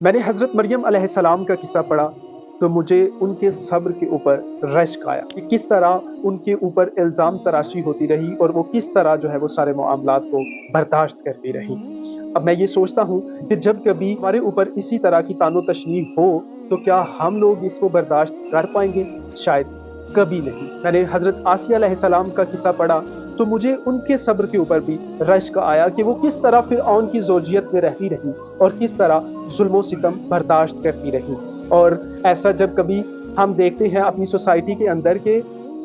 मैंने हज़रत मरियम अलैहिस्सलाम का किस्सा पढ़ा, तो मुझे उनके सब्र के ऊपर रश्क आया कि किस तरह उनके ऊपर इल्ज़ाम तराशी होती रही और वो किस तरह जो है वो सारे मामलात को बर्दाश्त करती रहीं। अब मैं ये सोचता हूँ कि जब कभी हमारे ऊपर इसी तरह की तानो-तशनी हो, तो क्या हम लोग इसको बर्दाश्त कर पाएँगे? शायद कभी नहीं। मैंने हज़रत आसिया अलैहिस्सलाम का किस्सा पढ़ा, तो मुझे उनके सब्र के ऊपर भी रश्क आया कि वो किस तरह फ़िरऔन की ज़ौजियत में रहती रहीं और किस तरह ज़ुल्म-ओ-सितम बर्दाश्त करती रहीं। और ऐसा जब कभी हम देखते हैं अपनी सोसाइटी के अंदर कि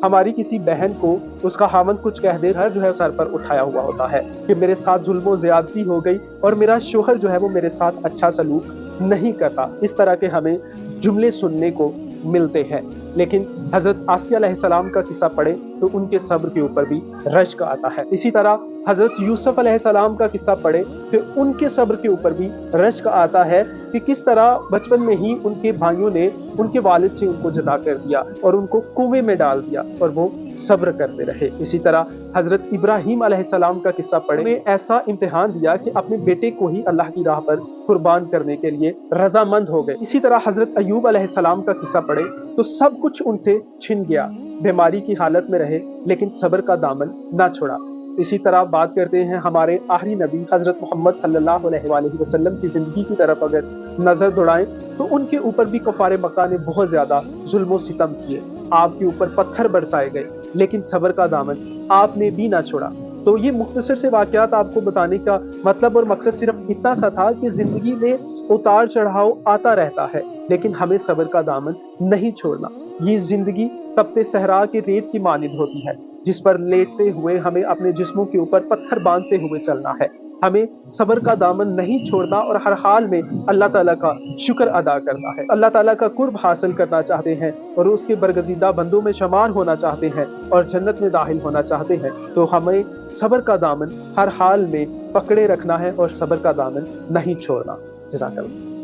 हमारी किसी बहन को उसका ख़ावंद कुछ कह दे, घर जो है सर पर उठाया हुआ होता है कि मेरे साथ ज़ुल्म-ओ-ज़्यादती हो गई और मेरा शौहर जो है वो मेरे साथ अच्छा सलूक नहीं करता। इस तरह के हमें जुमले सुनने को मिलते हैं। लेकिन हज़रत आसिया अलैहिस्सलाम का किस्सा पढ़ें तो उनके सब्र के ऊपर भी रश्क आता है। इसी तरह हज़रत यूसुफ अलैहिस्सलाम का किस्सा पढ़ें तो उनके सब्र के ऊपर भी रश्क आता है कि किस तरह बचपन में ही उनके भाइयों ने उनके वालिद से उनको जुदा कर दिया और उनको कुएँ में डाल दिया और वो सब्र करते रहे। इसी तरह हज़रत इब्राहीम अलैहिस्सलाम का किस्सा पढ़ें, उन्हें ऐसा इम्तिहान दिया कि अपने बेटे को ही अल्लाह की राह पर कुर्बान करने के लिए रज़ामंद हो गए। इसी तरह हज़रत अय्यूब अलैहिस्सलाम का किस्सा पढ़ें तो सब कुछ उनसे छिन गया, बीमारी की हालत में रहे लेकिन सब्र का दामन ना छोड़ा। इसी तरह बात करते हैं हमारे आखिरी नबी हज़रत मोहम्मद सल्लल्लाहु अलैहि वसल्लम की ज़िंदगी की तरफ अगर नज़र दौड़ाएँ तो उनके ऊपर भी कुफ़ार मक्का ने बहुत ज़्यादा ज़ुल्म-ओ-सितम किए। आपके ऊपर पत्थर बरसाए गए लेकिन सब्र का दामन आपने भी ना छोड़ा। तो ये मुख्तसर से वाक़यात आपको बताने का मतलब और मकसद सिर्फ़ इतना सा था कि ज़िंदगी में उतार-चढ़ाव आता रहता है, लेकिन हमें सब्र का दामन नहीं छोड़ना। ये ज़िंदगी तपते सहरा के रेत की मानिंद होती है, जिस पर लेटते हुए हमें अपने जिस्मों के ऊपर पत्थर बाँधते हुए चलना है। हमें सब्र का दामन नहीं छोड़ना और हर हाल में अल्लाह ताला का शुक्र अदा करना है। अल्लाह ताला का कुर्ब हासिल करना चाहते हैं और उसके बरगज़ीदा बंदों में शुमार होना चाहते हैं और जन्नत में दाखिल होना चाहते हैं, तो हमें सब्र का दामन हर हाल में पकड़े रखना है और सब्र का दामन नहीं छोड़ना। जज़ाकल्लाह।